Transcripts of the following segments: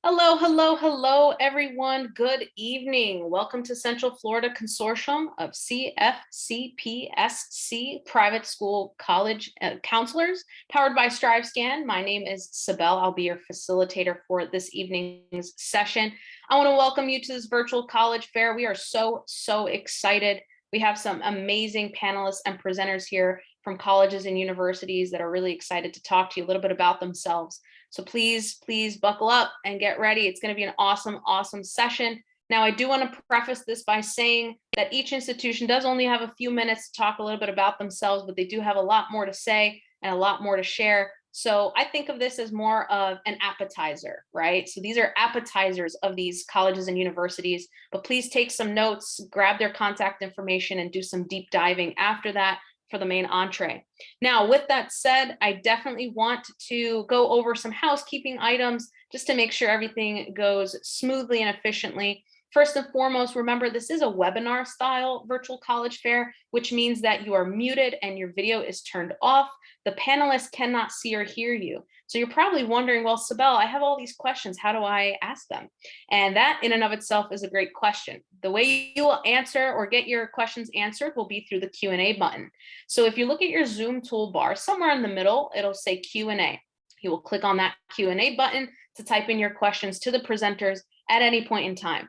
Hello, hello, hello, everyone. Good evening. Welcome to Central Florida Consortium of CFCPSC Private School College Counselors, powered by StriveScan. My name is Sibel. I'll be your facilitator for this evening's session. I want to welcome you to this virtual college fair. We are so excited. We have some amazing panelists and presenters here from colleges and universities that are really excited to talk to you a little bit about themselves. So please buckle up and get ready. It's going to be an awesome session. Now, I do want to preface this by saying that each institution does only have a few minutes to talk a little bit about themselves, but they do have a lot more to say and a lot more to share. So I think of this as more of an appetizer, right? So these are appetizers of these colleges and universities, but please take some notes, grab their contact information, and do some deep diving after that for the main entree. Now, with that said, I definitely want to go over some housekeeping items just to make sure everything goes smoothly and efficiently. First and foremost, remember this is a webinar style virtual college fair, which means that you are muted and your video is turned off. The panelists cannot see or hear you. So you're probably wondering, well, Sibel, I have all these questions. How do I ask them? And that in and of itself is a great question. The way you will answer or get your questions answered will be through the Q&A button. So if you look at your Zoom toolbar, somewhere in the middle, it'll say Q&A. You will click on that Q&A button to type in your questions to the presenters at any point in time.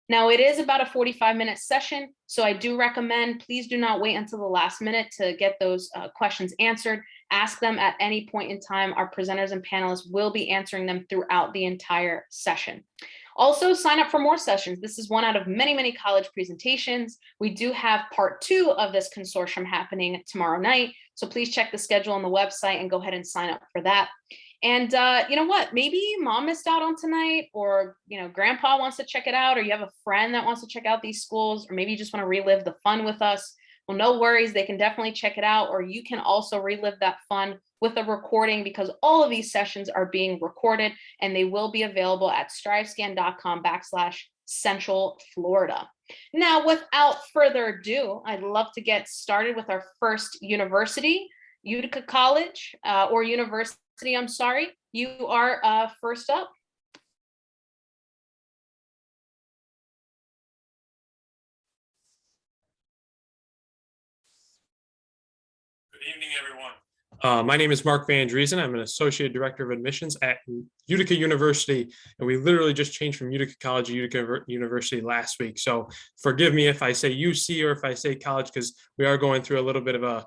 Now, it is about a 45-minute session, so I do recommend please do not wait until the last minute to get those questions answered. Ask them at any point in time. Our presenters and panelists will be answering them throughout the entire session. Also, sign up for more sessions. This is one out of many college presentations. We do have part 2 of this consortium happening tomorrow night, so please check the schedule on the website and go ahead and sign up for that. And you know what, maybe mom missed out on tonight, or grandpa wants to check it out, or you have a friend that wants to check out these schools, or maybe you just want to relive the fun with us. Well, no worries, they can definitely check it out, or you can also relive that fun with a recording, because all of these sessions are being recorded and they will be available at strivescan.com/Central Florida. Now, without further ado, I'd love to get started with our first university, Utica College, or University, I'm sorry. You are first up. Good evening, everyone. My name is Mark Van Driesen. I'm an Associate Director of Admissions at Utica University, and we literally just changed from Utica College to Utica University last week. So forgive me if I say UC or if I say college, because we are going through a little bit of a,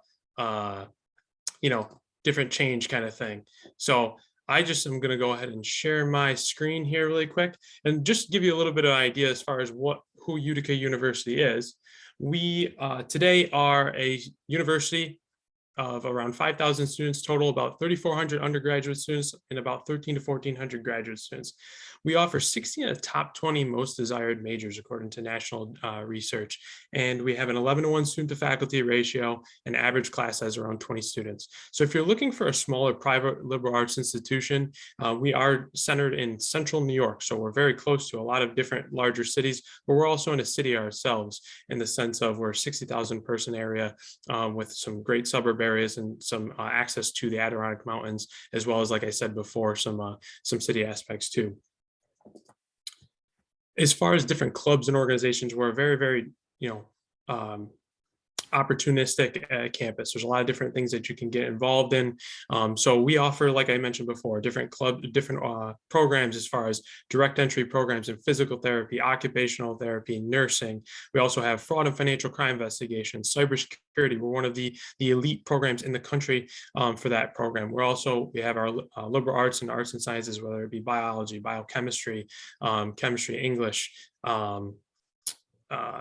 different change kind of thing. So I just am going to go ahead and share my screen here really quick and just give you a little bit of idea as far as who Utica University is. We today are a university of around 5,000 students total, about 3,400 undergraduate students and about 1,300 to 1,400 graduate students. We offer 16 of the top 20 most desired majors according to national research. And we have an 11-to-1 student to faculty ratio, and average class size around 20 students. So if you're looking for a smaller private liberal arts institution, we are centered in central New York. So we're very close to a lot of different larger cities, but we're also in a city ourselves in the sense of we're a 60,000 person area with some great suburb areas and some access to the Adirondack Mountains, as well as, like I said before, some city aspects too. As far as different clubs and organizations, we're a very opportunistic campus. There's a lot of different things that you can get involved in. So we offer, like I mentioned before, different programs as far as direct entry programs in physical therapy, occupational therapy, nursing. We also have fraud and financial crime investigations, cybersecurity. We're one of the elite programs in the country for that program. We have our liberal arts and sciences, whether it be biology, biochemistry, chemistry, English,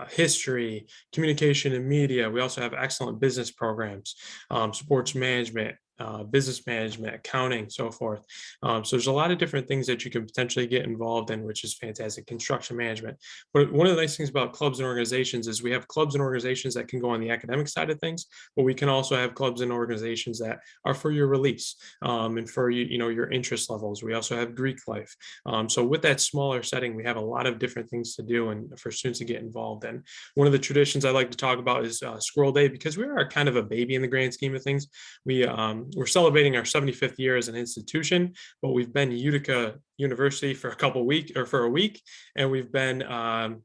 history, communication and media. We also have excellent business programs, sports management, business management, accounting, so forth. So there's a lot of different things that you can potentially get involved in, which is fantastic. Construction management. But one of the nice things about clubs and organizations is we have clubs and organizations that can go on the academic side of things, but we can also have clubs and organizations that are for your release and for your interest levels. We also have Greek life. So with that smaller setting, we have a lot of different things to do and for students to get involved in. One of the traditions I like to talk about is Squirrel Day, because we are kind of a baby in the grand scheme of things. We we're celebrating our 75th year as an institution, but we've been Utica University for a week, and we've been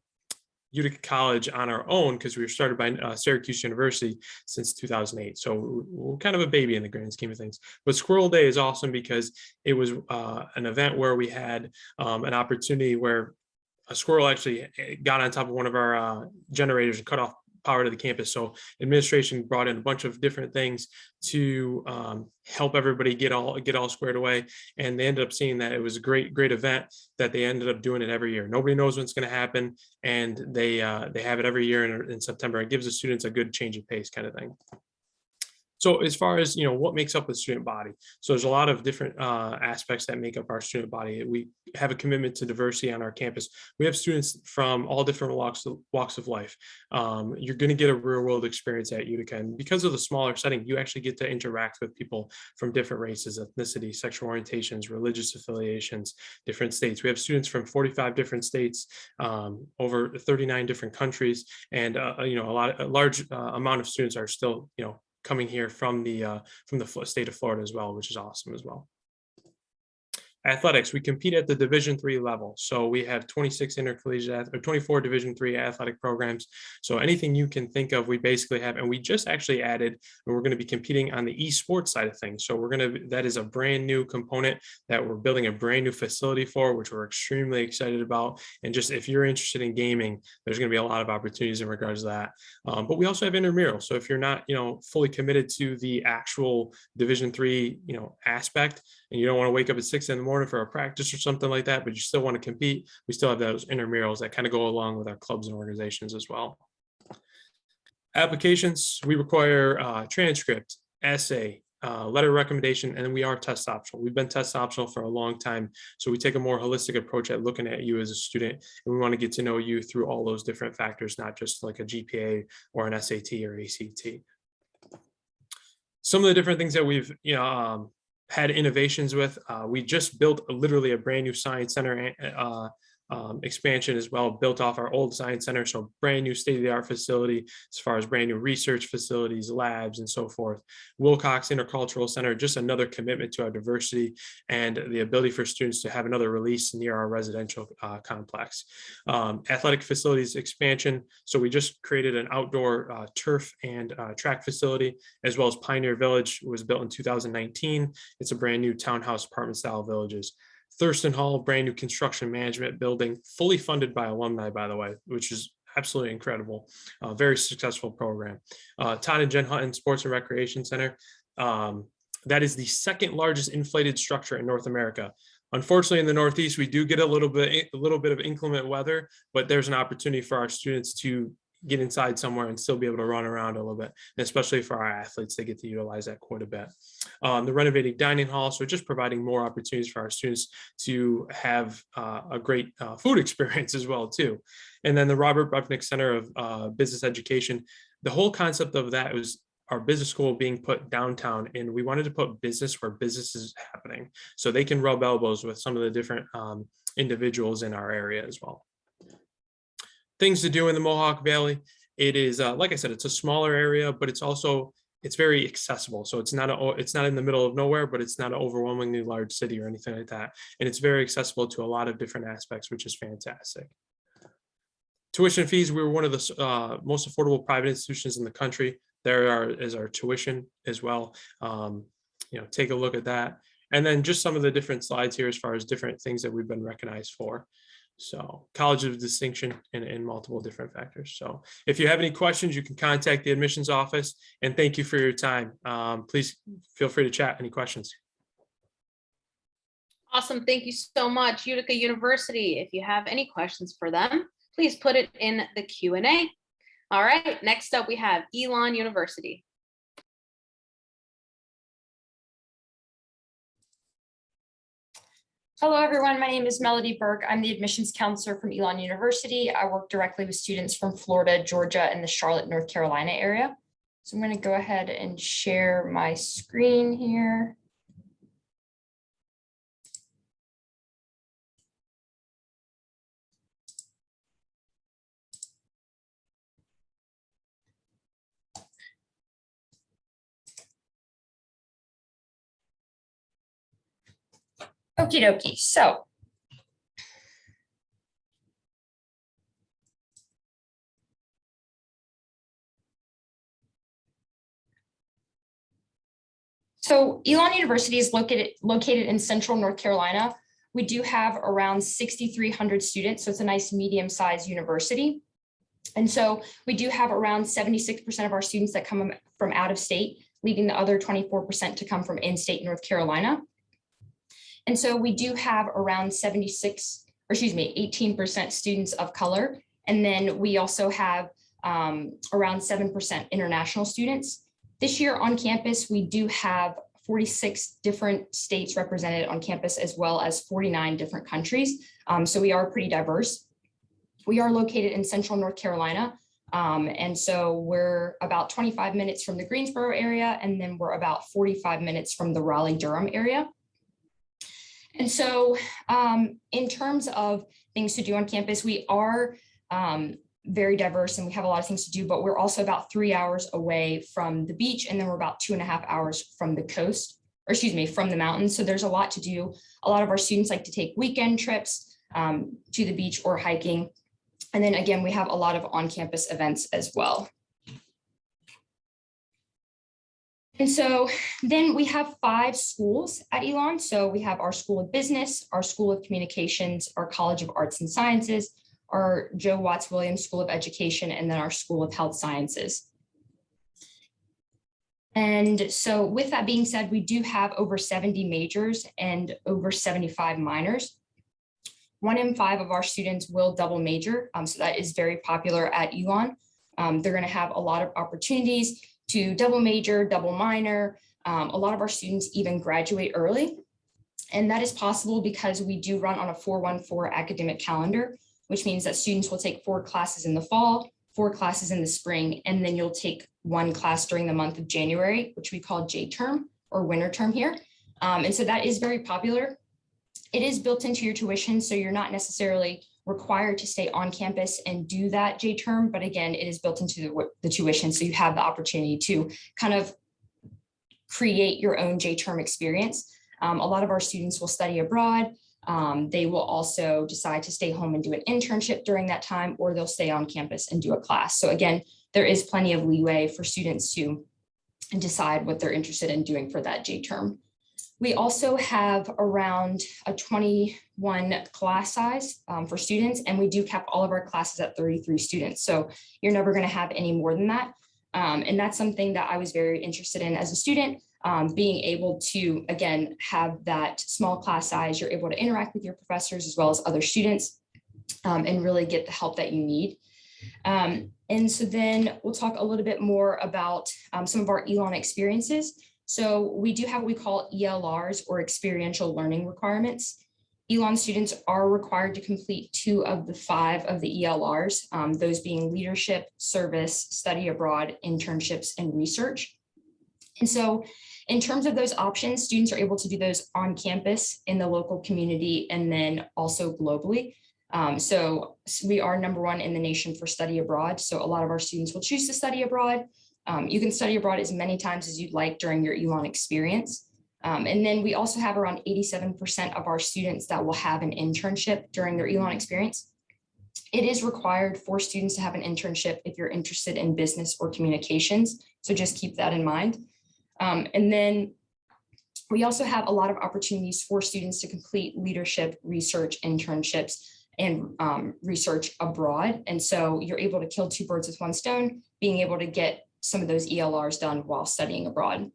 Utica College on our own because we were started by Syracuse University since 2008. So we're kind of a baby in the grand scheme of things. But Squirrel Day is awesome because it was an event where we had an opportunity where a squirrel actually got on top of one of our generators and cut off power to the campus. So administration brought in a bunch of different things to help everybody get all squared away. And they ended up seeing that it was a great event that they ended up doing it every year. Nobody knows when it's going to happen. And they have it every year in September. It gives the students a good change of pace kind of thing. So as far as, what makes up the student body? So there's a lot of different aspects that make up our student body. We have a commitment to diversity on our campus. We have students from all different walks of life. You're going to get a real world experience at Utica. And because of the smaller setting, you actually get to interact with people from different races, ethnicities, sexual orientations, religious affiliations, different states. We have students from 45 different states, over 39 different countries. And, a large amount of students are still, coming here from the state of Florida as well, which is awesome as well. Athletics, we compete at the Division III level. So we have 26 intercollegiate or 24 Division III athletic programs. So anything you can think of, we basically have, and we just actually added, and we're going to be competing on the esports side of things. So that is a brand new component that we're building a brand new facility for, which we're extremely excited about. And just if you're interested in gaming, there's going to be a lot of opportunities in regards to that. But we also have intramural. So if you're not, fully committed to the actual Division III, aspect, and you don't want to wake up at 6 in the morning for a practice or something like that, but you still want to compete, we still have those intramurals that kind of go along with our clubs and organizations as well. Applications, we require transcript, essay, letter of recommendation, and we are test optional. We've been test optional for a long time. So we take a more holistic approach at looking at you as a student, and we want to get to know you through all those different factors, not just like a GPA or an SAT or ACT. Some of the different things that we've, had innovations with. We just built literally a brand new science center expansion as well, built off our old science center. So brand new state-of-the-art facility as far as brand new research facilities, labs, and so forth. Wilcox Intercultural Center, just another commitment to our diversity and the ability for students to have another release near our residential complex. Athletic facilities expansion. So we just created an outdoor turf and track facility, as well as Pioneer Village was built in 2019. It's a brand new townhouse apartment style villages. Thurston Hall, brand new construction management building, fully funded by alumni, by the way, which is absolutely incredible. Very successful program. Todd and Jen Hutton Sports and Recreation Center. That is the second largest inflated structure in North America. Unfortunately, in the Northeast, we do get a little bit of inclement weather, but there's an opportunity for our students to get inside somewhere and still be able to run around a little bit. And especially for our athletes, they get to utilize that quite a bit. The renovating dining hall, so just providing more opportunities for our students to have a great food experience as well too. And then the Robert Brevnick Center of Business Education. The whole concept of that was our business school being put downtown, and we wanted to put business where business is happening, so they can rub elbows with some of the different individuals in our area as well. Things to do in the Mohawk Valley. It is, like I said, it's a smaller area, but it's very accessible. So it's not in the middle of nowhere, but it's not an overwhelmingly large city or anything like that. And it's very accessible to a lot of different aspects, which is fantastic. Tuition fees, we were one of the most affordable private institutions in the country. There is our tuition as well. Take a look at that. And then just some of the different slides here as far as different things that we've been recognized for. So College of Distinction in multiple different factors. So if you have any questions, you can contact the admissions office, and thank you for your time. Please feel free to chat any questions. Awesome. Thank you so much, Utica University. If you have any questions for them, please put it in the Q&A. All right, next up we have Elon University. Hello, everyone. My name is Melody Burke. I'm the admissions counselor from Elon University. I work directly with students from Florida, Georgia, and the Charlotte, North Carolina area. So I'm going to go ahead and share my screen here. Okie dokie. So Elon University is located in central North Carolina. We do have around 6,300 students, so it's a nice medium-sized university. And so we do have around 76% of our students that come from out of state, leaving the other 24% to come from in-state North Carolina. And so we do have around 18% students of color. And then we also have around 7% international students. This year on campus, we do have 46 different states represented on campus, as well as 49 different countries. So we are pretty diverse. We are located in central North Carolina. And so we're about 25 minutes from the Greensboro area, and then we're about 45 minutes from the Raleigh-Durham area. And so in terms of things to do on campus, we are very diverse and we have a lot of things to do, but we're also about 3 hours away from the beach, and then we're about 2.5 hours from the coast, or excuse me, from the mountains. So there's a lot to do. A lot of our students like to take weekend trips to the beach or hiking. And then again, we have a lot of on-campus events as well. And so then we have 5 schools at Elon. So we have our School of Business, our School of Communications, our College of Arts and Sciences, our Joe Watts Williams School of Education, and then our School of Health Sciences. And so with that being said, we do have over 70 majors and over 75 minors. 1 in 5 of our students will double major. So that is very popular at Elon. They're going to have a lot of opportunities to double major, double minor. A lot of our students even graduate early. And that is possible because we do run on a 4-1-4 academic calendar, which means that students will take 4 classes in the fall, 4 classes in the spring, and then you'll take 1 class during the month of January, which we call J term or winter term here. And so that is very popular. It is built into your tuition, so you're not necessarily required to stay on campus and do that J term, but again, it is built into the tuition, so you have the opportunity to kind of create your own J term experience. A lot of our students will study abroad. They will also decide to stay home and do an internship during that time, or they'll stay on campus and do a class. So again, there is plenty of leeway for students to decide what they're interested in doing for that J term. We also have around a 21 class size for students, and we do cap all of our classes at 33 students. So you're never going to have any more than that. And that's something that I was very interested in as a student, being able to, again, have that small class size. You're able to interact with your professors as well as other students and really get the help that you need. And so then we'll talk a little bit more about some of our Elon experiences. So we do have what we call ELRs, or experiential learning requirements. Elon students are required to complete 2 of the 5 of the ELRs, those being leadership, service, study abroad, internships, and research. And so in terms of those options, students are able to do those on campus, in the local community, and then also globally. So we are #1 in the nation for study abroad. So a lot of our students will choose to study abroad. You can study abroad as many times as you'd like during your Elon experience. And then we also have around 87% of our students that will have an internship during their Elon experience. It is required for students to have an internship if you're interested in business or communications. So just keep that in mind. And then we also have a lot of opportunities for students to complete leadership, research, internships, and research abroad. And so you're able to kill 2 birds with 1 stone, being able to get some of those ELRs done while studying abroad.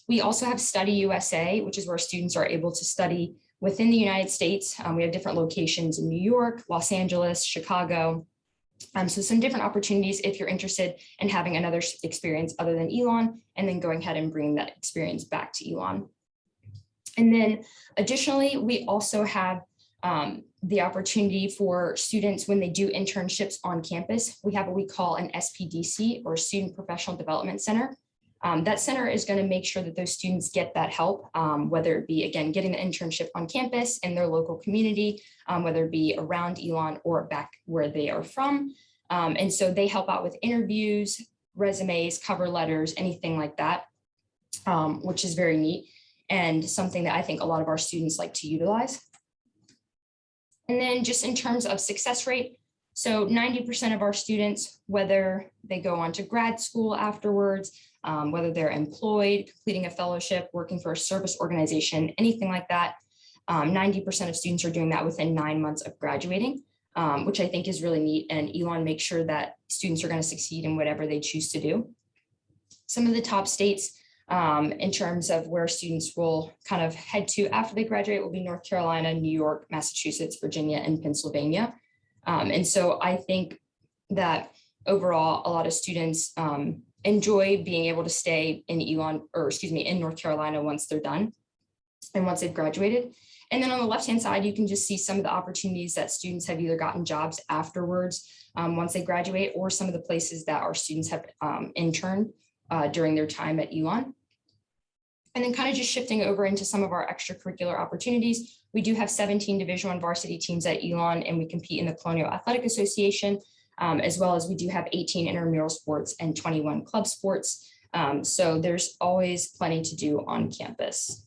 We also have Study USA, which is where students are able to study within the United States. We have different locations in New York, Los Angeles, Chicago. So some different opportunities if you're interested in having another experience other than Elon, and then going ahead and bringing that experience back to Elon. And then additionally, we also have the opportunity for students when they do internships on campus. We have what we call an SPDC, or Student Professional Development Center. That center is going to make sure that those students get that help, whether it be, again, getting the internship on campus in their local community, whether it be around Elon or back where they are from. And so they help out with interviews, resumes, cover letters, anything like that, which is very neat. and something that I think a lot of our students like to utilize. And then just in terms of success rate, so 90% of our students, whether they go on to grad school afterwards, whether they're employed, completing a fellowship, working for a service organization, anything like that, 90% of students are doing that within 9 months of graduating, which I think is really neat. And Elon makes sure that students are going to succeed in whatever they choose to do. Some of the top states in terms of where students will kind of head to after they graduate will be North Carolina, New York, Massachusetts, Virginia, and Pennsylvania. And so I think that overall, a lot of students enjoy being able to stay in in North Carolina once they're done and once they've graduated. And then on the left-hand side, you can just see some of the opportunities that students have either gotten jobs afterwards once they graduate, or some of the places that our students have interned during their time at Elon. And then kind of just shifting over into some of our extracurricular opportunities. We do have 17 Division I varsity teams at Elon, and we compete in the Colonial Athletic Association, as well as we do have 18 intramural sports and 21 club sports. So there's always plenty to do on campus.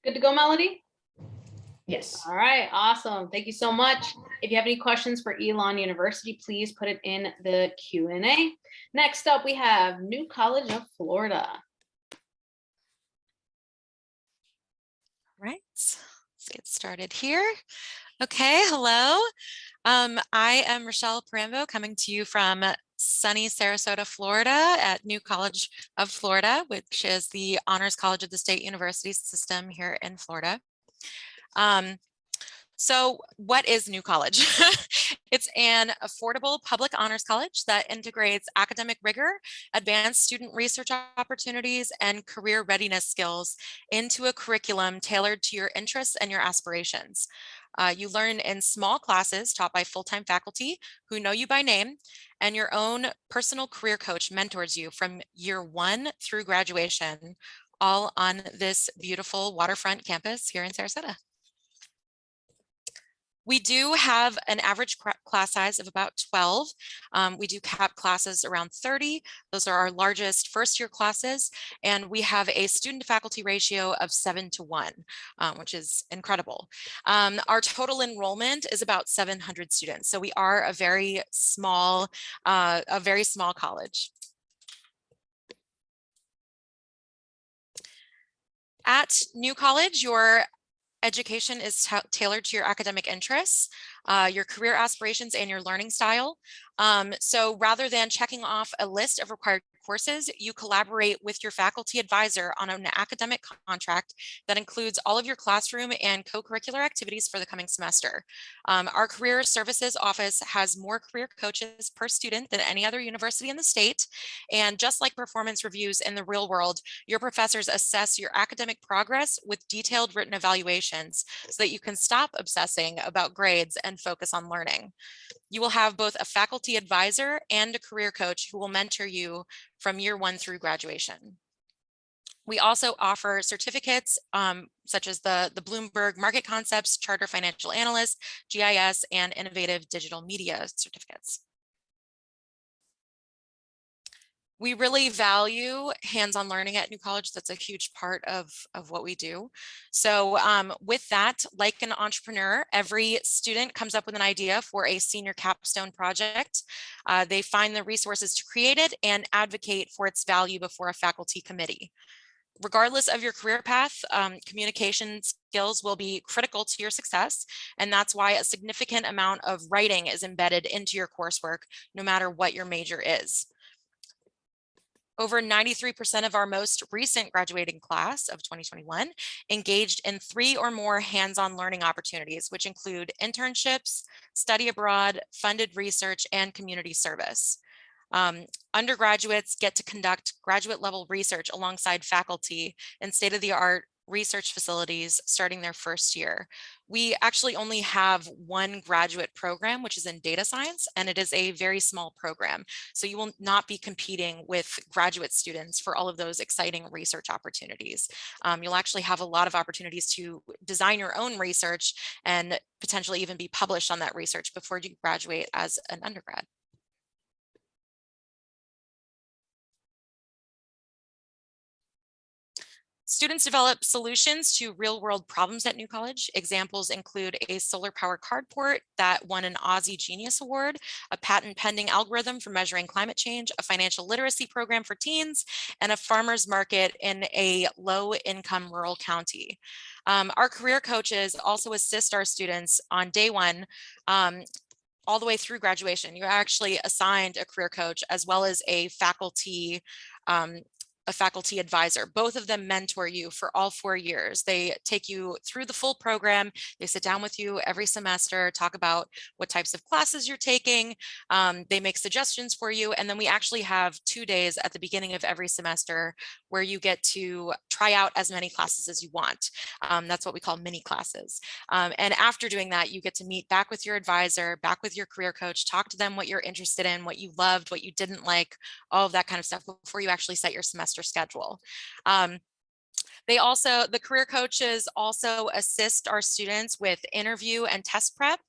Good to go, Melody? Yes. All right, awesome. Thank you so much. If you have any questions for Elon University, please put it in the Q&A. Next up, we have New College of Florida. All right, let's get started here. Okay, hello. I am Rochelle Parambo, coming to you from sunny Sarasota, Florida at New College of Florida, which is the Honors College of the State University system here in Florida. So what is New College? It's an affordable public honors college that integrates academic rigor, advanced student research opportunities, and career readiness skills into a curriculum tailored to your interests and your aspirations. You learn in small classes taught by full-time faculty who know you by name, and your own personal career coach mentors you from year 1 through graduation, all on this beautiful waterfront campus here in Sarasota. We do have an average class size of about 12. We do cap classes around 30. Those are our largest first-year classes, and we have a student-to-faculty ratio of 7:1, which is incredible. Our total enrollment is about 700 students, so we are a very small college. At New College, your education is tailored to your academic interests, your career aspirations, and your learning style. So rather than checking off a list of required courses, you collaborate with your faculty advisor on an academic contract that includes all of your classroom and co-curricular activities for the coming semester. Our career services office has more career coaches per student than any other university in the state. And just like performance reviews in the real world, your professors assess your academic progress with detailed written evaluations so that you can stop obsessing about grades and focus on learning. You will have both a faculty advisor and a career coach who will mentor you from year 1 through graduation. We also offer certificates such as the Bloomberg Market Concepts, Charter Financial Analyst, GIS, and Innovative Digital Media certificates. We really value hands-on learning at New College. That's a huge part of what we do. So with that, like an entrepreneur, every student comes up with an idea for a senior capstone project. They find the resources to create it and advocate for its value before a faculty committee. Regardless of your career path, communication skills will be critical to your success, and that's why a significant amount of writing is embedded into your coursework, no matter what your major is. Over 93% of our most recent graduating class of 2021 engaged in 3 or more hands-on learning opportunities, which include internships, study abroad, funded research, and community service. Undergraduates get to conduct graduate level research alongside faculty in state-of-the-art research facilities starting their first year. We actually only have one graduate program, which is in data science, and it is a very small program. So you will not be competing with graduate students for all of those exciting research opportunities. You'll actually have a lot of opportunities to design your own research and potentially even be published on that research before you graduate as an undergrad. Students develop solutions to real-world problems at New College. Examples include a solar-powered carport that won an Aussie Genius Award, a patent-pending algorithm for measuring climate change, a financial literacy program for teens, and a farmer's market in a low-income rural county. Our career coaches also assist our students on day one all the way through graduation. You're actually assigned a career coach as well as a faculty advisor. Both of them mentor you for all 4 years. They take you through the full program. They sit down with you every semester, talk about what types of classes you're taking. They make suggestions for you. And then we actually have 2 days at the beginning of every semester where you get to try out as many classes as you want. That's what we call mini classes. And after doing that, you get to meet back with your advisor, back with your career coach, talk to them what you're interested in, what you loved, what you didn't like, all of that kind of stuff before you actually set your semester schedule. The career coaches also assist our students with interview and test prep,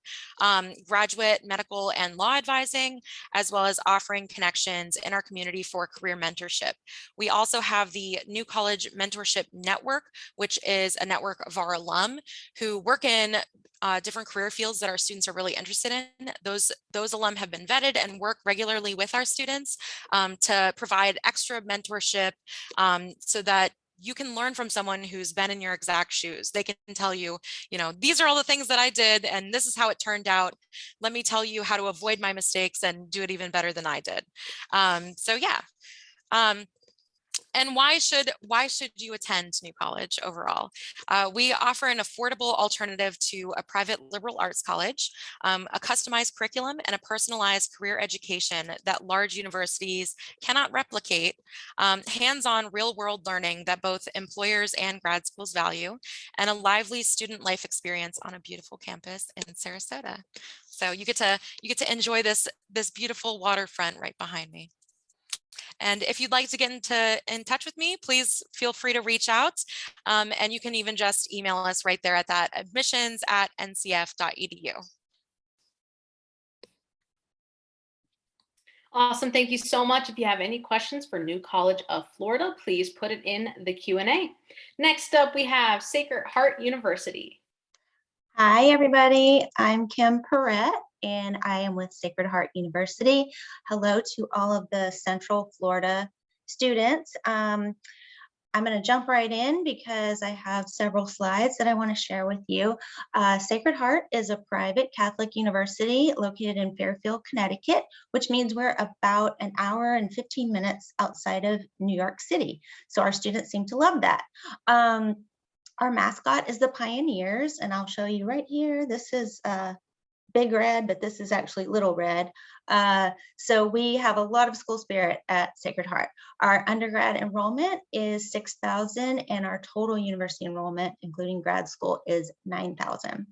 graduate, medical, and law advising, as well as offering connections in our community for career mentorship. We also have the New College Mentorship Network, which is a network of our alum who work in different career fields that our students are really interested in. Those alum have been vetted and work regularly with our students to provide extra mentorship so that you can learn from someone who's been in your exact shoes. They can tell you, these are all the things that I did and this is how it turned out. Let me tell you how to avoid my mistakes and do it even better than I did. So yeah. And why should you attend New College overall? We offer an affordable alternative to a private liberal arts college, a customized curriculum, and a personalized career education that large universities cannot replicate, hands-on real-world learning that both employers and grad schools value, and a lively student life experience on a beautiful campus in Sarasota. So you get to enjoy this beautiful waterfront right behind me. And if you'd like to get in touch with me, please feel free to reach out. And you can even just email us right there at that, admissions@ncf.edu. Awesome. Thank you so much. If you have any questions for New College of Florida, please put it in the Q&A. Next up, we have Sacred Heart University. Hi, everybody. I'm Kim Perrette, and I am with Sacred Heart University. Hello to all of the Central Florida students. I'm going to jump right in because I have several slides that I want to share with you. Sacred Heart is a private Catholic university located in Fairfield, Connecticut, which means we're about an hour and 15 minutes outside of New York City. So our students seem to love that. Our mascot is the Pioneers, and I'll show you right here. This is Big Red, but this is actually Little Red. So we have a lot of school spirit at Sacred Heart. Our undergrad enrollment is 6,000, and our total university enrollment, including grad school, is 9,000.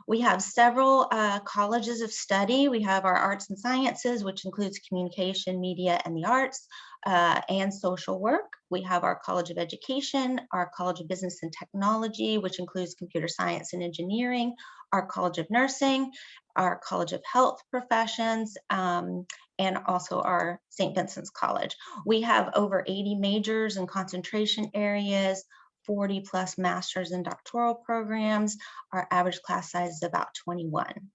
We have several colleges of study. We have our arts and sciences, which includes communication, media, and the arts, and social work. We have our College of Education, our College of Business and Technology, which includes computer science and engineering, our College of Nursing, our College of Health Professions, and also our St. Vincent's College. We have over 80 majors and concentration areas, 40 plus master's and doctoral programs. Our average class size is about 21.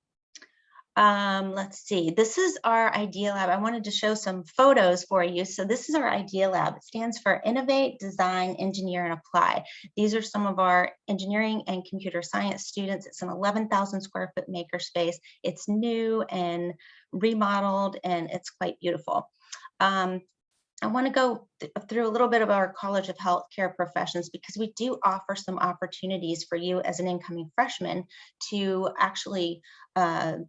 Let's see, this is our Idea Lab. I wanted to show some photos for you. So this is our Idea Lab. It stands for Innovate, Design, Engineer, and Apply. These are some of our engineering and computer science students. It's an 11,000 square foot makerspace. It's new and remodeled, and it's quite beautiful. I want to go through a little bit of our College of Healthcare Professions because we do offer some opportunities for you as an incoming freshman to actually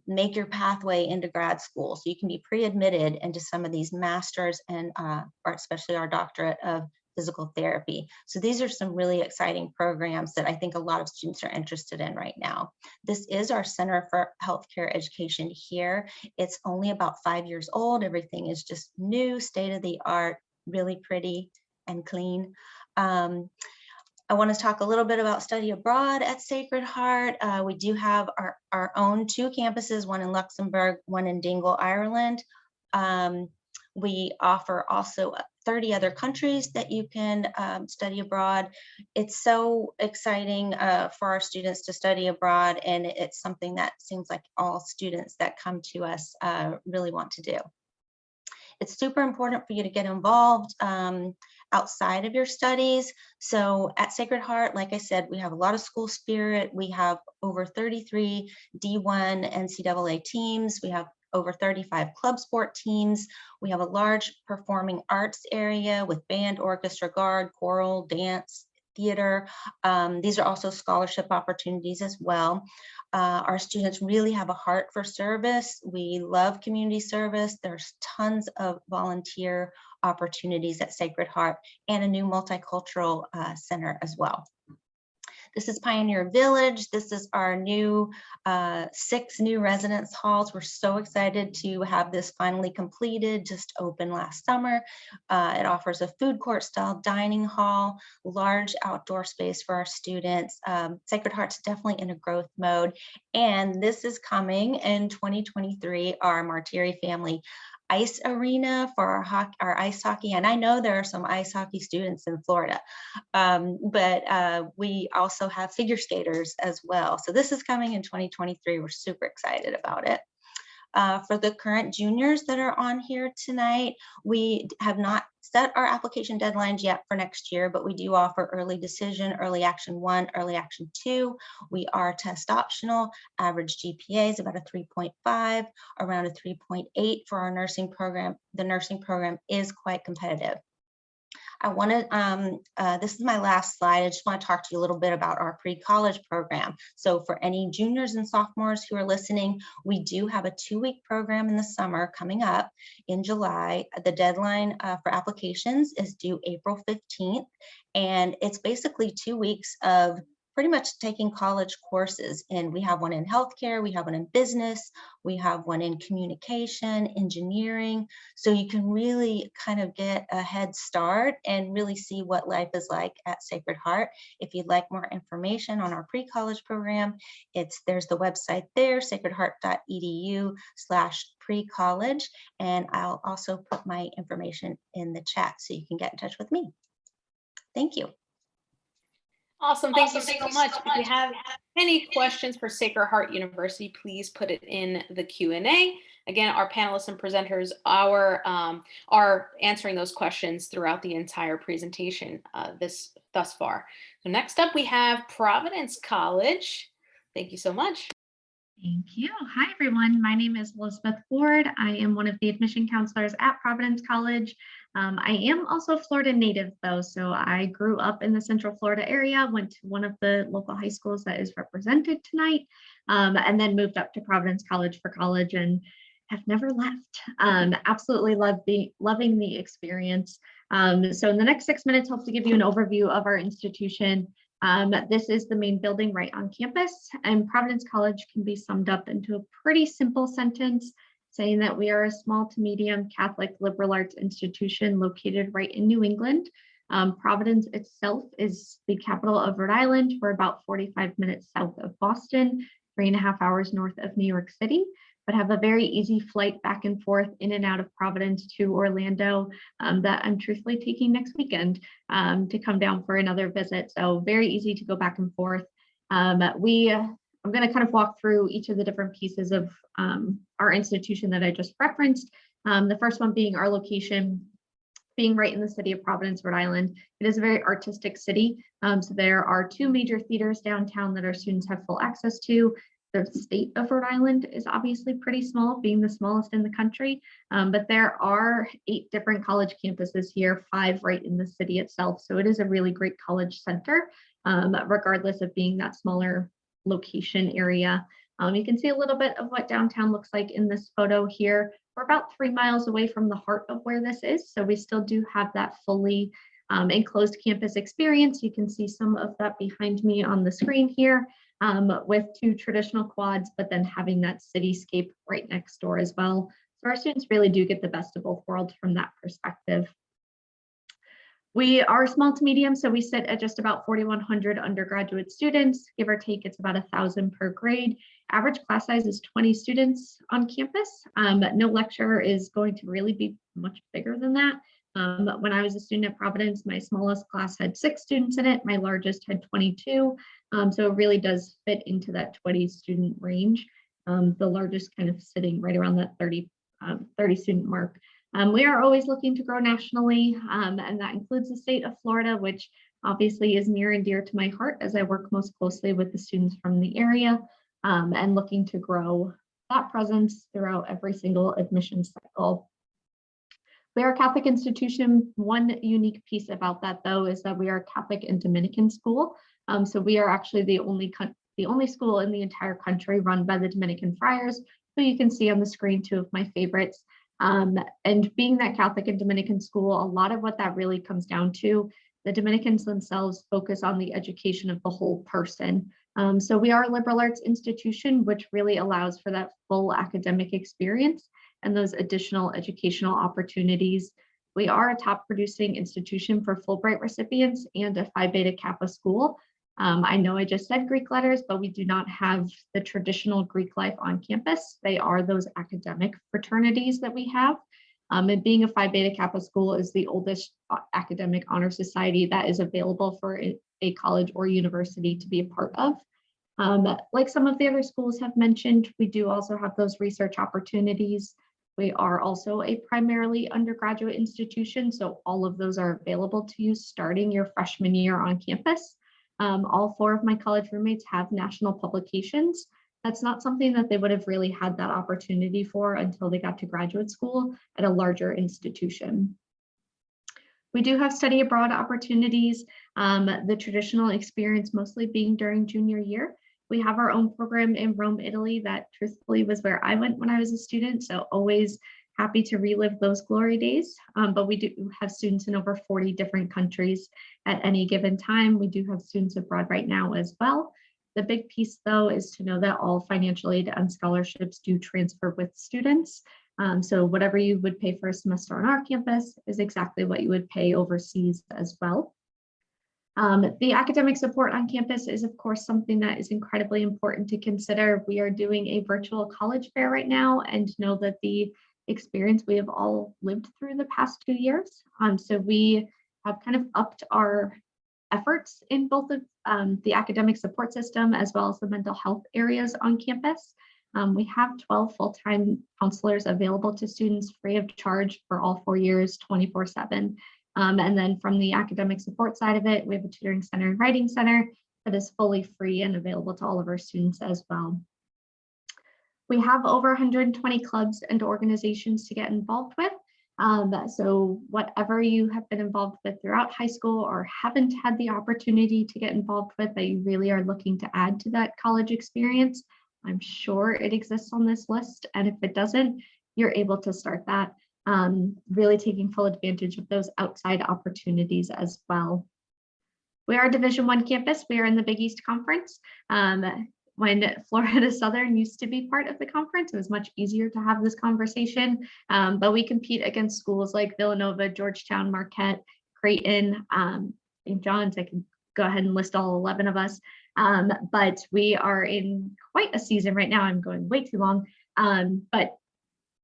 make your pathway into grad school. So you can be pre-admitted into some of these masters and or especially our doctorate of physical therapy. So these are some really exciting programs that I think a lot of students are interested in right now. This is our Center for Healthcare Education here. It's only about 5 years old. Everything is just new, state of the art, really pretty and clean. I want to talk a little bit about study abroad at Sacred Heart. We do have our own 2 campuses, one in Luxembourg, one in Dingle, Ireland. We offer also 30 other countries that you can study abroad. It's so exciting for our students to study abroad, and it's something that seems like all students that come to us really want to do. It's super important for you to get involved outside of your studies. So at Sacred Heart, like I said, we have a lot of school spirit. We have over 33 D1 NCAA teams. We have over 35 club sport teams. We have a large performing arts area with band, orchestra, guard, choral, dance, theater. These are also scholarship opportunities as well. Our students really have a heart for service. We love community service. There's tons of volunteer opportunities at Sacred Heart and a new multicultural center as well. This is Pioneer Village. This is our new 6 new residence halls. We're so excited to have this finally completed, just opened last summer. It offers a food court style dining hall, large outdoor space for our students. Sacred Heart's definitely in a growth mode. And this is coming in 2023, our Martiri family ice arena for our ice hockey. And I know there are some ice hockey students in Florida, but we also have figure skaters as well. So this is coming in 2023. We're super excited about it. For the current juniors that are on here tonight, we have not set our application deadlines yet for next year, but we do offer early decision, early action 1, early action 2. We are test optional. Average GPA is about a 3.5, around a 3.8 for our nursing program. The nursing program is quite competitive. I want to, this is my last slide. I just want to talk to you a little bit about our pre-college program. So for any juniors and sophomores who are listening, we do have a 2-week program in the summer coming up in July. The deadline for applications is due April 15th. And it's basically 2 weeks of pretty much taking college courses. And we have one in healthcare, we have one in business, we have one in communication, engineering. So you can really kind of get a head start and really see what life is like at Sacred Heart. If you'd like more information on our pre-college program, there's the website there, sacredheart.edu/pre-college. And I'll also put my information in the chat so you can get in touch with me. Thank you. Awesome. Thank you so much. If you have any questions for Sacred Heart University, please put it in the Q&A. Again, our panelists and presenters are answering those questions throughout the entire presentation thus far. So next up, we have Providence College. Thank you so much. Thank you. Hi, everyone. My name is Elizabeth Ward. I am one of the admission counselors at Providence College. I am also a Florida native, though, so I grew up in the Central Florida area, went to one of the local high schools that is represented tonight, and then moved up to Providence College for college and have never left. Absolutely loving the experience. So in the next 6 minutes, hope to give you an overview of our institution. This is the main building right on campus, and Providence College can be summed up into a pretty simple sentence, saying that we are a small to medium Catholic liberal arts institution located right in New England. Providence itself is the capital of Rhode Island. We're about 45 minutes south of Boston, 3.5 hours north of New York City, but have a very easy flight back and forth in and out of Providence to Orlando that I'm truthfully taking next weekend to come down for another visit. So very easy to go back and forth. I'm going to kind of walk through each of the different pieces of our institution that I just referenced. The first one being our location, being right in the city of Providence, Rhode Island. It is a very artistic city. So there are 2 major theaters downtown that our students have full access to. The state of Rhode Island is obviously pretty small, being the smallest in the country, but there are 8 different college campuses here, 5 right in the city itself. So it is a really great college center, regardless of being that smaller location area. You can see a little bit of what downtown looks like in this photo here. We're about 3 miles away from the heart of where this is, so we still do have that fully enclosed campus experience. You can see some of that behind me on the screen here, with 2 traditional quads, but then having that cityscape right next door as well. So our students really do get the best of both worlds from that perspective. We are small to medium, so we sit at just about 4,100 undergraduate students, give or take. It's about 1,000 per grade. Average class size is 20 students on campus. No lecturer is going to really be much bigger than that. When I was a student at Providence, my smallest class had 6 students in it. My largest had 22. So it really does fit into that 20 student range. The largest kind of sitting right around that 30 student mark. We are always looking to grow nationally, and that includes the state of Florida, which obviously is near and dear to my heart as I work most closely with the students from the area, and looking to grow that presence throughout every single admissions cycle. We are a Catholic institution. One unique piece about that, though, is that we are a Catholic and Dominican school. So we are actually the only school in the entire country run by the Dominican friars, who you can see on the screen, 2 of my favorites. And being that Catholic and Dominican school, a lot of what that really comes down to, the Dominicans themselves focus on the education of the whole person. So we are a liberal arts institution, which really allows for that full academic experience and those additional educational opportunities. We are a top producing institution for Fulbright recipients and a Phi Beta Kappa school. I know I just said Greek letters, but we do not have the traditional Greek life on campus. They are those academic fraternities that we have. And being a Phi Beta Kappa school is the oldest academic honor society that is available for a college or university to be a part of. Like some of the other schools have mentioned, we do also have those research opportunities. We are also a primarily undergraduate institution, so all of those are available to you starting your freshman year on campus. All 4 of my college roommates have national publications. That's not something that they would have really had that opportunity for until they got to graduate school at a larger institution. We do have study abroad opportunities, the traditional experience mostly being during junior year. We have our own program in Rome, Italy, that truthfully was where I went when I was a student, so always happy to relive those glory days. But we do have students in over 40 different countries at any given time. We do have students abroad right now as well. The big piece, though, is to know that all financial aid and scholarships do transfer with students. So whatever you would pay for a semester on our campus is exactly what you would pay overseas as well. The academic support on campus is, of course, something that is incredibly important to consider. We are doing a virtual college fair right now, and know that the experience we have all lived through the past 2 years. So we have kind of upped our efforts in both of the academic support system as well as the mental health areas on campus. We have 12 full-time counselors available to students free of charge for all 4 years, 24/7. And then from the academic support side of it, we have a tutoring center and writing center that is fully free and available to all of our students as well. We have over 120 clubs and organizations to get involved with. So whatever you have been involved with throughout high school or haven't had the opportunity to get involved with that you really are looking to add to that college experience, I'm sure it exists on this list. And if it doesn't, you're able to start that. Really taking full advantage of those outside opportunities as well. We are a Division I campus. We are in the Big East Conference. When Florida Southern used to be part of the conference, it was much easier to have this conversation, but we compete against schools like Villanova, Georgetown, Marquette, Creighton, St. John's. I can go ahead and list all 11 of us, but we are in quite a season right now. I'm going way too long, but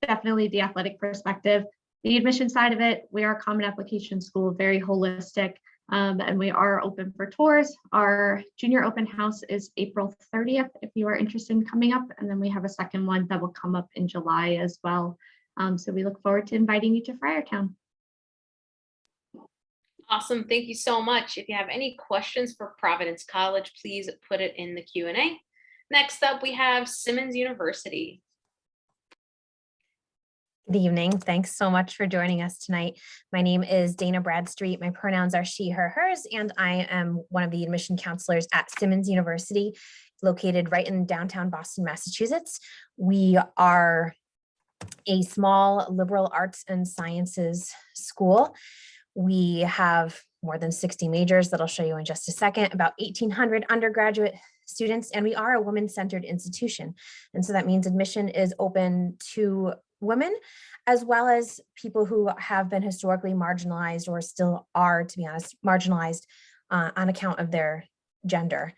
definitely the athletic perspective. The admission side of it, we are a common application school, very holistic. And we are open for tours. Our junior open house is April 30th, if you are interested in coming up. And then we have a second one that will come up in July as well. So we look forward to inviting you to Friartown. Awesome. Thank you so much. If you have any questions for Providence College, please put it in the Q&A. Next up, we have Simmons University. Good evening. Thanks so much for joining us tonight. My name is Dana Bradstreet. My pronouns are she, her, hers, and I am one of the admission counselors at Simmons University, located right in downtown Boston, Massachusetts. We are a small liberal arts and sciences school. We have more than 60 majors that I'll show you in just a second, about 1,800 undergraduate students, and we are a women-centered institution. And so that means admission is open to women, as well as people who have been historically marginalized or still are, to be honest, marginalized on account of their gender.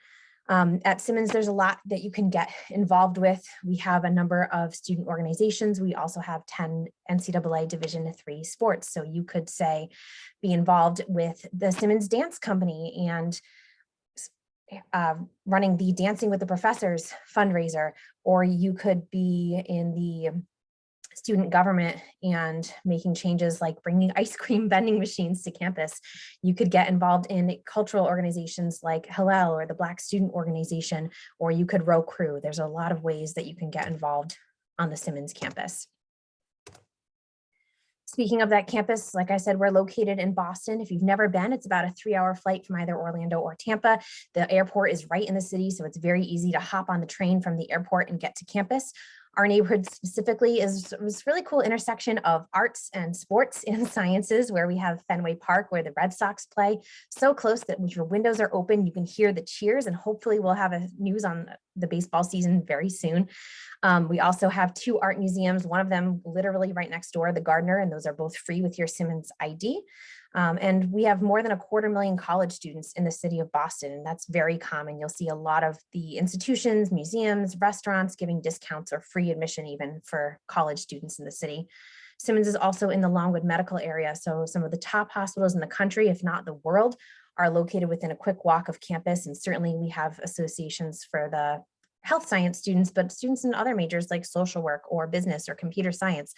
At Simmons, there's a lot that you can get involved with. We have a number of student organizations. We also have 10 NCAA Division III sports. So you could say be involved with the Simmons Dance Company and running the Dancing with the Professors fundraiser, or you could be in the student government and making changes like bringing ice cream vending machines to campus. You could get involved in cultural organizations like Hillel or the Black Student Organization, or you could row crew. There's a lot of ways that you can get involved on the Simmons campus. Speaking of that campus, like I said, we're located in Boston. If you've never been, it's about a 3-hour flight from either Orlando or Tampa. The airport is right in the city, so it's very easy to hop on the train from the airport and get to campus. Our neighborhood specifically is this really cool intersection of arts and sports and sciences, where we have Fenway Park, where the Red Sox play, so close that when your windows are open, you can hear the cheers, and hopefully we'll have a news on the baseball season very soon. We also have 2 art museums, one of them literally right next door, the Gardner, and those are both free with your Simmons ID. And we have more than 250,000 college students in the city of Boston, and that's very common. You'll see a lot of the institutions, museums, restaurants giving discounts or free admission even for college students in the city. Simmons is also in the Longwood medical area, so some of the top hospitals in the country, if not the world, are located within a quick walk of campus, and certainly we have associations for the health science students, but students in other majors like social work or business or computer science.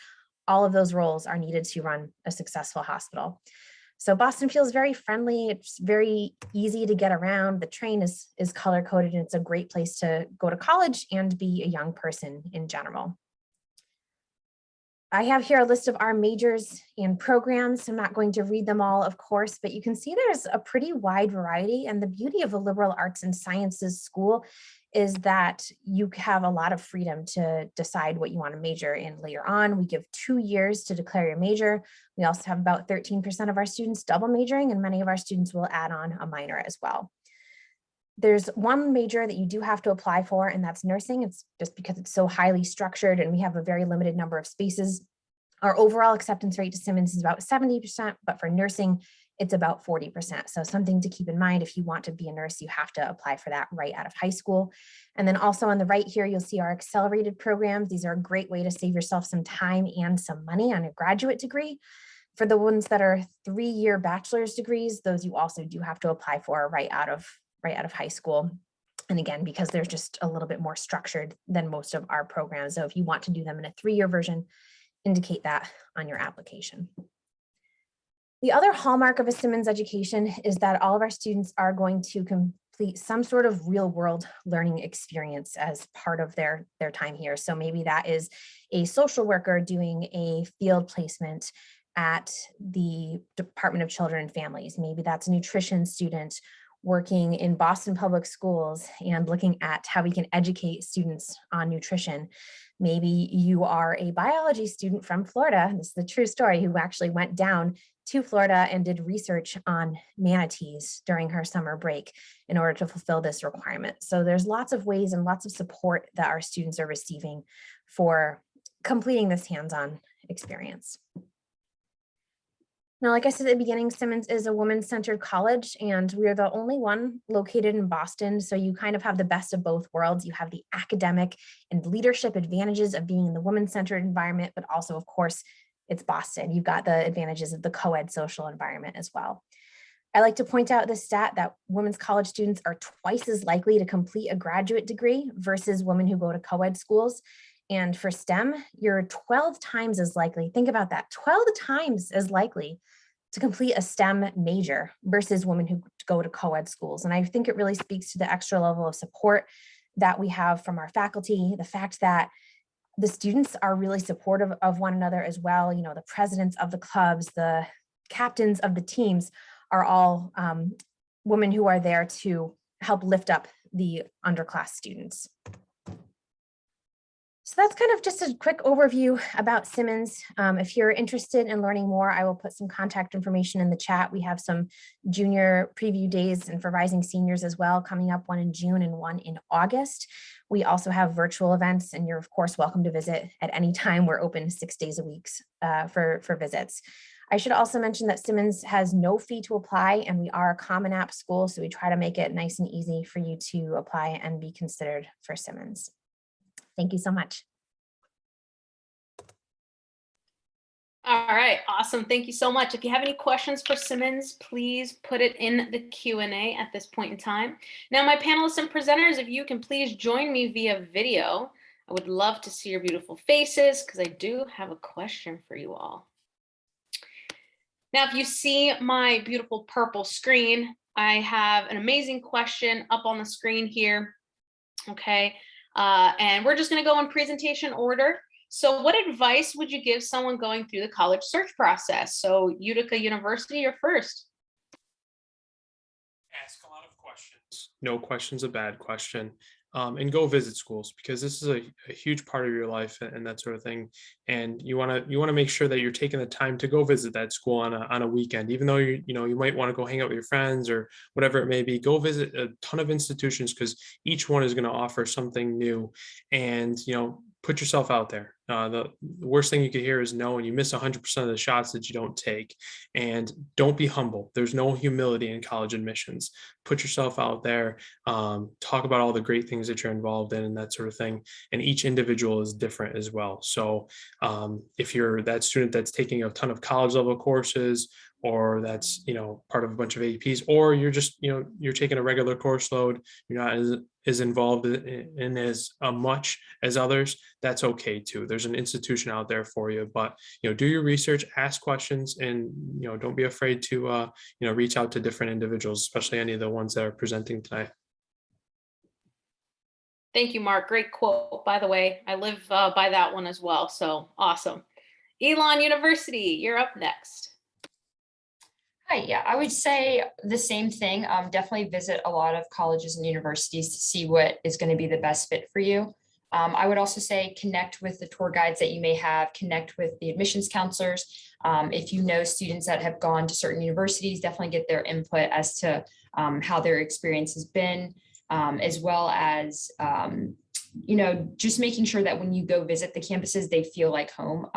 All of those roles are needed to run a successful hospital. So Boston feels very friendly. It's very easy to get around. The train is color coded, and it's a great place to go to college and be a young person in general. I have here a list of our majors and programs. I'm not going to read them all, of course, but you can see there's a pretty wide variety. And the beauty of a liberal arts and sciences school is that you have a lot of freedom to decide what you want to major in later on. We give 2 years to declare your major. We also have about 13% of our students double majoring, and many of our students will add on a minor as well. There's one major that you do have to apply for, and that's nursing. It's just because it's so highly structured and we have a very limited number of spaces. Our overall acceptance rate to Simmons is about 70%, but for nursing, it's about 40%. So something to keep in mind, if you want to be a nurse, you have to apply for that right out of high school. And then also on the right here, you'll see our accelerated programs. These are a great way to save yourself some time and some money on your graduate degree. For the ones that are 3-year bachelor's degrees, those you also do have to apply for right out of high school. And again, because they're just a little bit more structured than most of our programs. So if you want to do them in a 3-year version, indicate that on your application. The other hallmark of a Simmons education is that all of our students are going to complete some sort of real world learning experience as part of their time here. So maybe that is a social worker doing a field placement at the Department of Children and Families. Maybe that's a nutrition student working in Boston Public Schools and looking at how we can educate students on nutrition. Maybe you are a biology student from Florida, this is the true story, who actually went down to Florida and did research on manatees during her summer break in order to fulfill this requirement. So there's lots of ways and lots of support that our students are receiving for completing this hands-on experience. Now, like I said at the beginning, Simmons is a woman-centered college, and we are the only one located in Boston. So you kind of have the best of both worlds. You have the academic and leadership advantages of being in the woman-centered environment, but also, of course, it's Boston. You've got the advantages of the co-ed social environment as well. I like to point out the stat that women's college students are twice as likely to complete a graduate degree versus women who go to co-ed schools. And for STEM, you're 12 times as likely, think about that, 12 times as likely to complete a STEM major versus women who go to co-ed schools. And I think it really speaks to the extra level of support that we have from our faculty, the fact that the students are really supportive of one another as well. You know, the presidents of the clubs, the captains of the teams are all women who are there to help lift up the underclass students. So that's kind of just a quick overview about Simmons. If you're interested in learning more, I will put some contact information in the chat. We have some junior preview days and for rising seniors as well, coming up, one in June and one in August. We also have virtual events, and you're of course welcome to visit at any time. We're open 6 days a week for visits. I should also mention that Simmons has no fee to apply, and we are a Common App school, so we try to make it nice and easy for you to apply and be considered for Simmons. Thank you so much. All right, awesome. Thank you so much. If you have any questions for Simmons, please put it in the Q&A at this point in time. Now, my panelists and presenters, if you can please join me via video. I would love to see your beautiful faces because I do have a question for you all. Now, if you see my beautiful purple screen, I have an amazing question up on the screen here. Okay, and we're just going to go in presentation order. So what advice would you give someone going through the college search process? So Utica University, you're first. Ask a lot of questions. No question's a bad question. And go visit schools, because this is a huge part of your life and that sort of thing. And you want to make sure that you're taking the time to go visit that school on a weekend, even though you might want to go hang out with your friends or whatever it may be. Go visit a ton of institutions, because each one is going to offer something new. And put yourself out there. The worst thing you could hear is no, and you miss 100% of the shots that you don't take. And don't be humble. There's no humility in college admissions. Put yourself out there. Talk about all the great things that you're involved in and that sort of thing. And each individual is different as well. So if you're that student that's taking a ton of college level courses, or that's part of a bunch of APs, or you're just you're taking a regular course load, you're not as involved in as much as others, that's okay too. There's an institution out there for you. But do your research, ask questions, and don't be afraid to reach out to different individuals, especially any of the ones that are presenting tonight. Thank you, Mark. Great quote, by the way. I live by that one as well, so awesome. Elon University, you're up next. Hi, yeah, I would say the same thing. Definitely visit a lot of colleges and universities to see what is going to be the best fit for you. I would also say connect with the tour guides that you may have, connect with the admissions counselors. If you know students that have gone to certain universities, definitely get their input as to how their experience has been, as well as just making sure that when you go visit the campuses, they feel like home.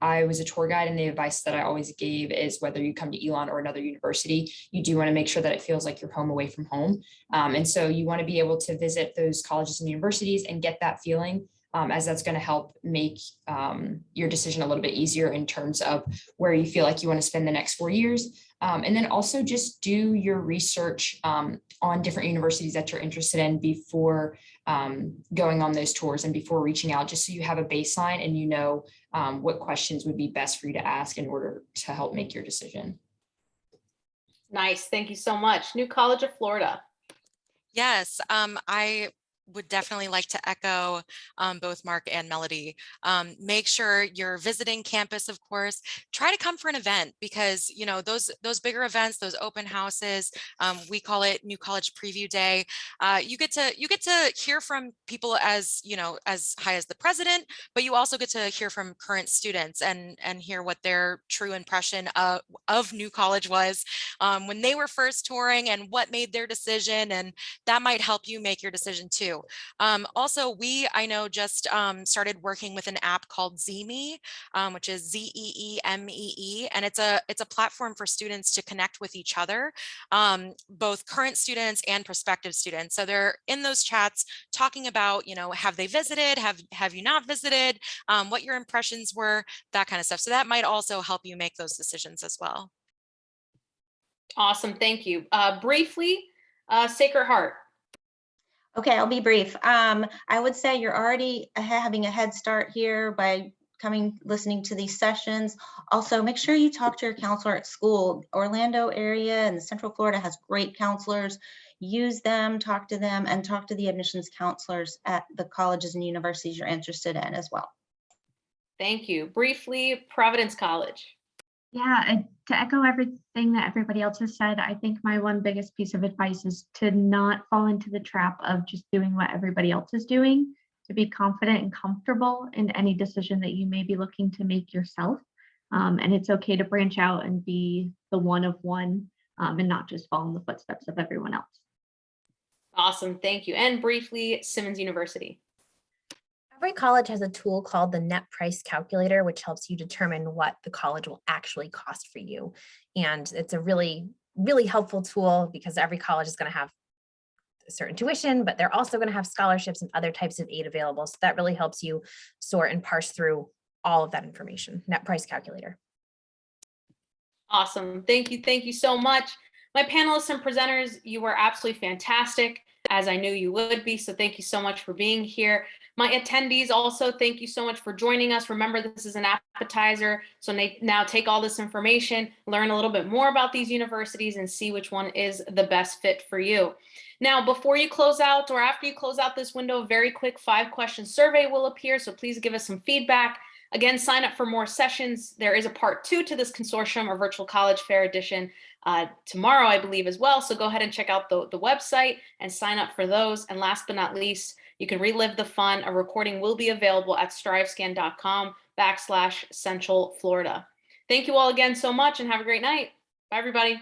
I was a tour guide, and the advice that I always gave is whether you come to Elon or another university, you do want to make sure that it feels like you're home away from home. And so you want to be able to visit those colleges and universities and get that feeling, as that's going to help make your decision a little bit easier in terms of where you feel like you want to spend the next 4 years. And then also just do your research on different universities that you're interested in before going on those tours and before reaching out, just so you have a baseline and what questions would be best for you to ask in order to help make your decision. Nice. Thank you so much. New College of Florida. Yes, I would definitely like to echo both Mark and Melody. Make sure you're visiting campus, of course. Try to come for an event, because those bigger events, those open houses, we call it New College Preview Day. You get to hear from people as high as the president, but you also get to hear from current students and hear what their true impression of New College was when they were first touring, and what made their decision, and that might help you make your decision too. Also, I know just started working with an app called Zeemee, which is Zeemee, and it's a platform for students to connect with each other, both current students and prospective students. So they're in those chats talking about, have they visited, have you not visited, what your impressions were, that kind of stuff. So that might also help you make those decisions as well. Awesome. Thank you. Briefly, Sacred Heart. Okay, I'll be brief. I would say you're already having a head start here by listening to these sessions. Also, make sure you talk to your counselor at school. Orlando area and Central Florida has great counselors. Use them, talk to them, and talk to the admissions counselors at the colleges and universities you're interested in as well. Thank you. Briefly, Providence College. Yeah, and to echo everything that everybody else has said, I think my one biggest piece of advice is to not fall into the trap of just doing what everybody else is doing, to be confident and comfortable in any decision that you may be looking to make yourself. And it's okay to branch out and be the one of one, and not just follow in the footsteps of everyone else. Awesome. Thank you. And briefly, Simmons University. Every college has a tool called the net price calculator, which helps you determine what the college will actually cost for you. And it's a really, really helpful tool because every college is going to have a certain tuition, but they're also going to have scholarships and other types of aid available. So that really helps you sort and parse through all of that information. Net price calculator. Awesome. Thank you. Thank you so much. My panelists and presenters, you were absolutely fantastic, as I knew you would be. So thank you so much for being here. My attendees also, thank you so much for joining us. Remember, this is an appetizer. So now take all this information, learn a little bit more about these universities and see which one is the best fit for you. Now, before you close out or after you close out this window, a very quick 5-question survey will appear. So please give us some feedback. Again, sign up for more sessions. There is a part 2 to this consortium or virtual college fair edition tomorrow, I believe, as well. So go ahead and check out the website and sign up for those. And last but not least, you can relive the fun. A recording will be available at strivescan.com/Central Florida. Thank you all again so much and have a great night. Bye, everybody.